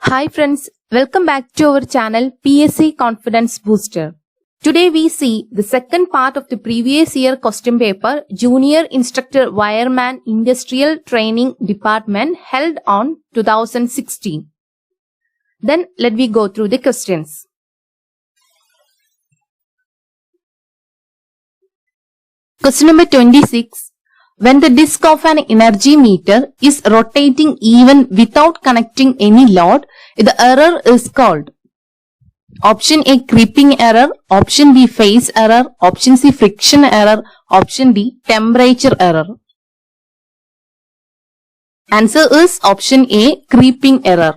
Hi friends, welcome back to our channel PSC Confidence Booster. Today we see the second part of the previous year question paper Junior Instructor Wireman Industrial Training Department held on 2016. Then let me go through the questions. Question number 26. When the disk of an energy meter is rotating even without connecting any load, the error is called option A creeping error, option B phase error, option C friction error, option D temperature error. Answer is option A creeping error.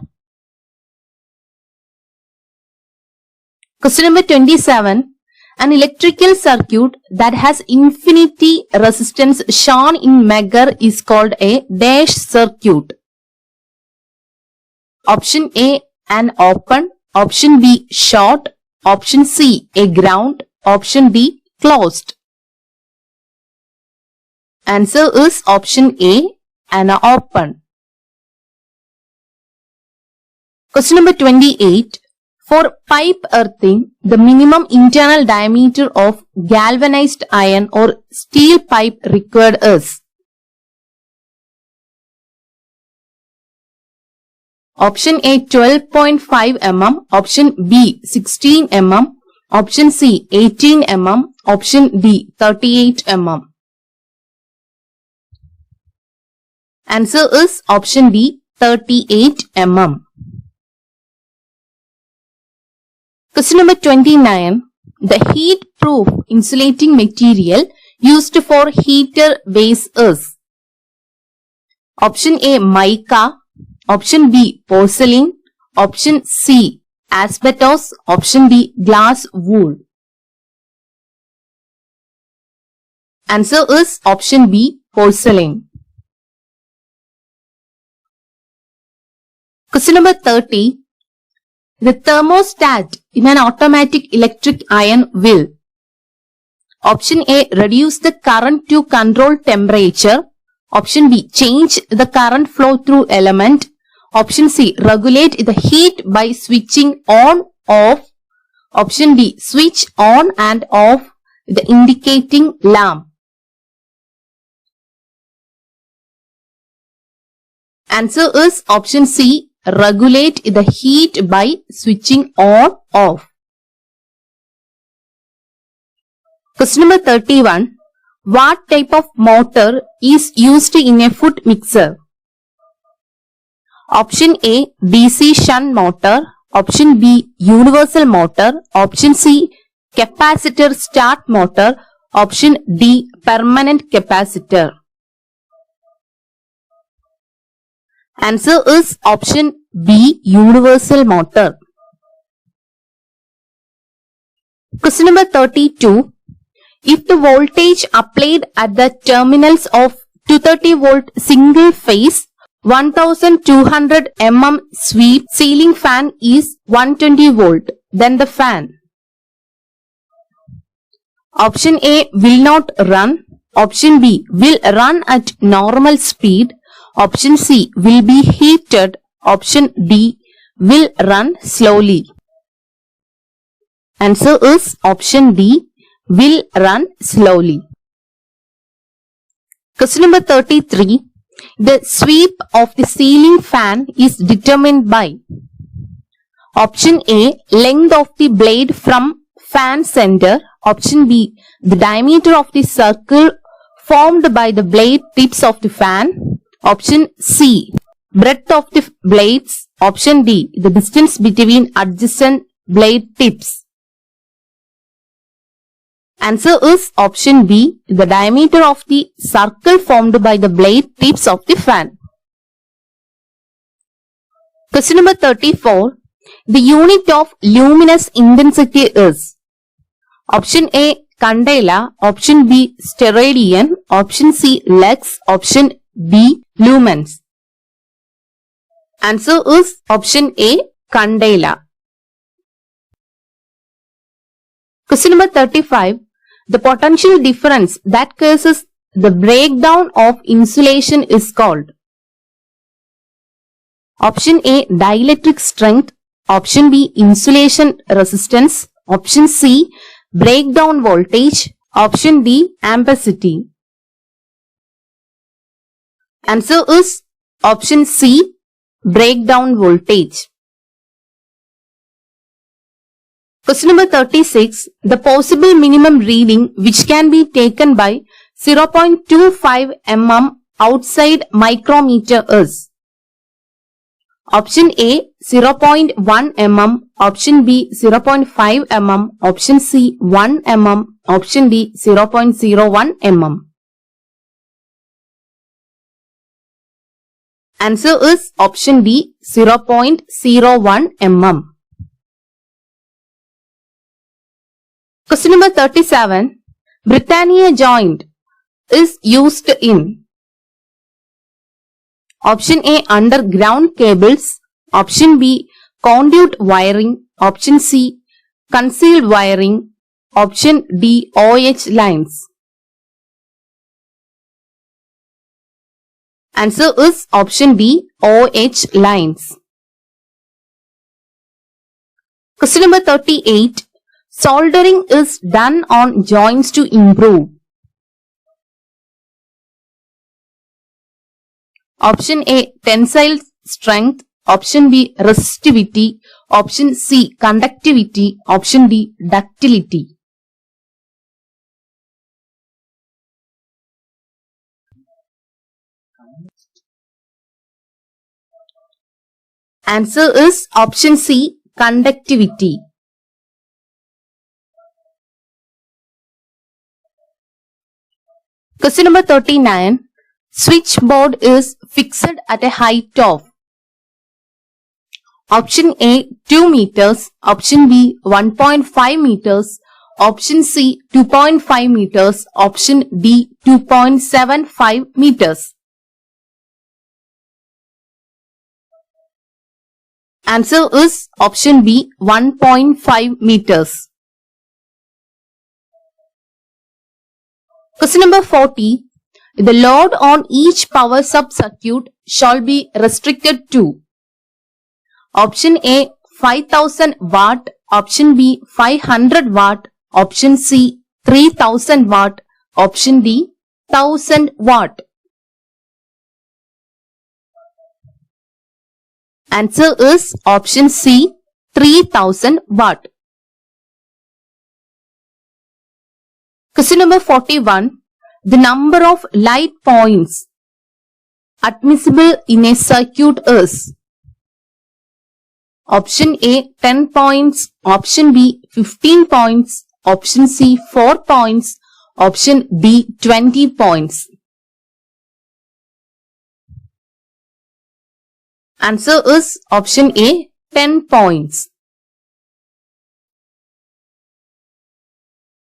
Question number 27. An electrical circuit that has infinity resistance shown in measure is called a dash circuit. Option A an open, option B short, option C a ground, option D closed. Answer is option A an open. Question number 28. For pipe earthing, the minimum internal diameter of galvanized iron or steel pipe required is option A 12.5 mm, option B 16 mm, option C 18 mm, option D 38 mm. Answer is option D 38 mm. Question number 29. The heat-proof insulating material used for heater base is option A mica, option B porcelain, option C asbestos, option D glass wool. Answer is option B porcelain. Question number 30. The thermostat in an automatic electric iron will option A reduce the current to control temperature, option B change the current flow through element, option C regulate the heat by switching on off, option D switch on and off the indicating lamp. Answer is option C regulate the heat by switching on off. Question number 31. What type of motor is used in a food mixer? Option A DC shunt motor, option B universal motor, option C capacitor start motor, option D permanent capacitor. Answer is option B universal motor. Question number 32. If the voltage applied at the terminals of 230 volt single phase 1200 mm sweep ceiling fan is 120 volt, then the fan option A will not run, option B will run at normal speed, option C will be heated, option D will run slowly. Answer is option D will run slowly. Question number 33. The sweep of the ceiling fan is determined by option A length of the blade from fan center, option B the diameter of the circle formed by the blade tips of the fan, option C breadth of the blades, option D the distance between adjacent blade tips. Answer is option B the diameter of the circle formed by the blade tips of the fan. Question number 34. The unit of luminous intensity is option A candela, option B steradian, option C lux, option D lumens. Answer is option A candela. Question number 35. The potential difference that causes the breakdown of insulation is called Option A, dielectric strength. Option B, insulation resistance. Option C, breakdown voltage. Option D, ampacity. Answer is option C, breakdown voltage. Question number 36. The possible minimum reading which can be taken by 0.25 mm outside micrometer is option A 0.1 mm, option B 0.5 mm, option C 1 mm, option D 0.01 mm. Answer is option D 0.01 mm. Question number 37. Britannia joint is used in option A, underground cables, option B, conduit wiring, option C, concealed wiring, option D, OH lines. Answer is option D, OH lines. Question number 38. Soldering is done on joints to improve option A, tensile strength, option B, resistivity, option C, conductivity, option D, ductility. Answer is option C, conductivity. Question number 39. Switchboard is fixed at a height of option A 2 meters, option B 1.5 meters, option C 2.5 meters, option D 2.75 meters. Answer is option B 1.5 meters. Question number 40. The load on each power sub-circuit shall be restricted to option A 5000 watt, option B 500 watt, option C 3000 watt, option D 1000 watt. Answer is option C 3000 watt. Question number 41. The number of light points admissible in a circuit is option A 10 points, option B 15 points, option C 4 points, option D 20 points. Answer is option A 10 points.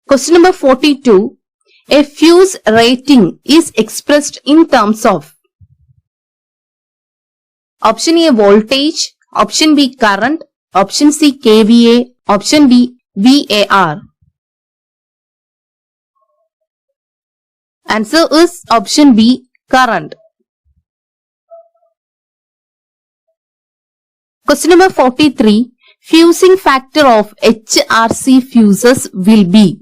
Question number 42. A fuse rating is expressed in terms of option A voltage, option B current, option C kVA, option D VAR. Answer is option B current. Question number 43. Fusing factor of HRC fuses will be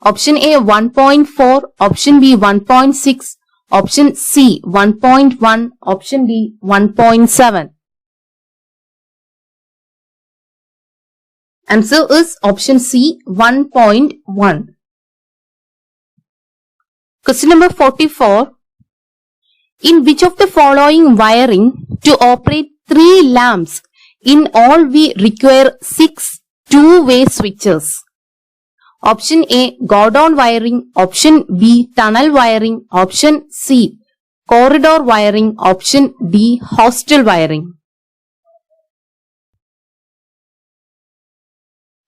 option A 1.4, option B 1.6, option C 1.1, option D 1.7. Answer is option C 1.1. Question number 44. In which of the following wiring to operate 3 lamps in all we require 6 two-way switches? Option A, go-down wiring, option B, tunnel wiring, option C, corridor wiring, option D, hostel wiring.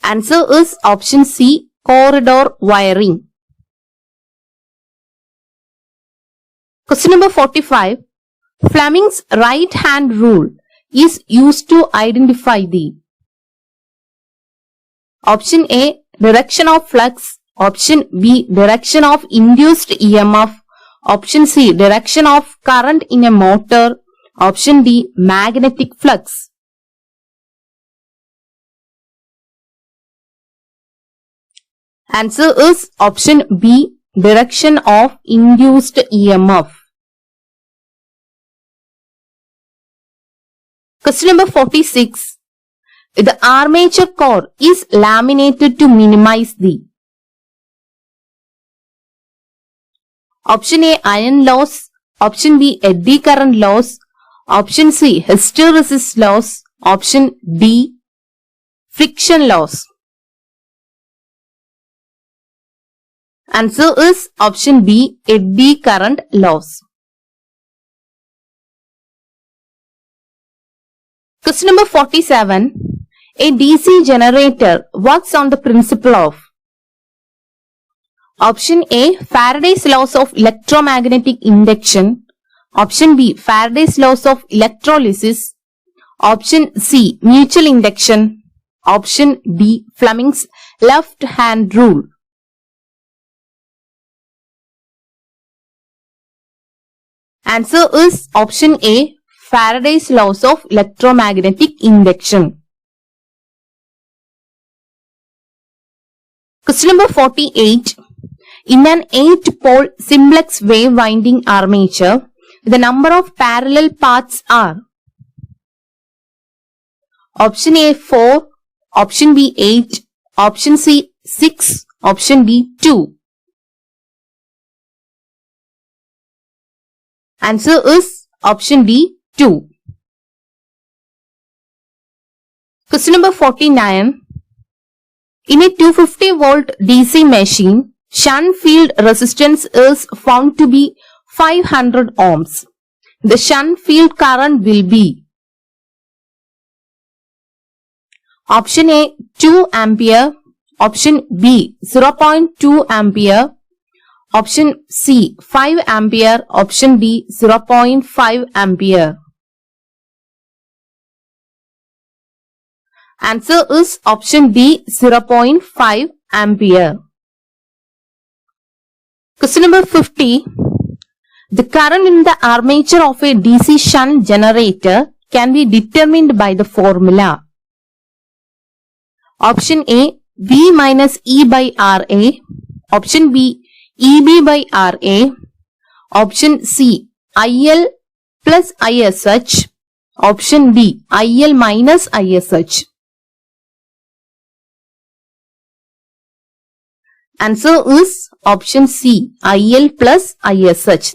Answer is option C, corridor wiring. Question number 45. Fleming's right-hand rule is used to identify the option A, direction of flux, option B, direction of induced EMF, Option C, direction of current in a motor. Option D, magnetic flux. Answer is option B, direction of induced EMF. Question number 46. The armature core is laminated to minimize the Option A, iron loss. Option B, eddy current loss. Option C, hysteresis loss. Option D, friction loss. Answer is option B, eddy current loss. Question number 47. A DC generator works on the principle of Option A, Faraday's laws of electromagnetic induction. Option B, Faraday's laws of electrolysis. Option C, mutual induction. Option D, Fleming's left hand rule. Answer is option A, Faraday's laws of electromagnetic induction. Question number 48. In an 8-pole simplex wave winding armature, the number of parallel paths are Option A 4, Option B 8, Option C 6, Option D 2. Answer is option D 2. Question number 49. In a 250 volt DC machine, shunt field resistance is found to be 500 ohms. The shunt field current will be Option A 2 ampere, Option B 0.2 ampere, Option C 5 ampere, Option D 0.5 ampere. Answer is option D 0.5 ampere. Question number 50. The current in the armature of a DC shunt generator can be determined by the formula. Option A V minus E by RA. Option B EB by RA. Option C IL plus ISH. Option D IL minus ISH. Answer is option C IL plus ISH.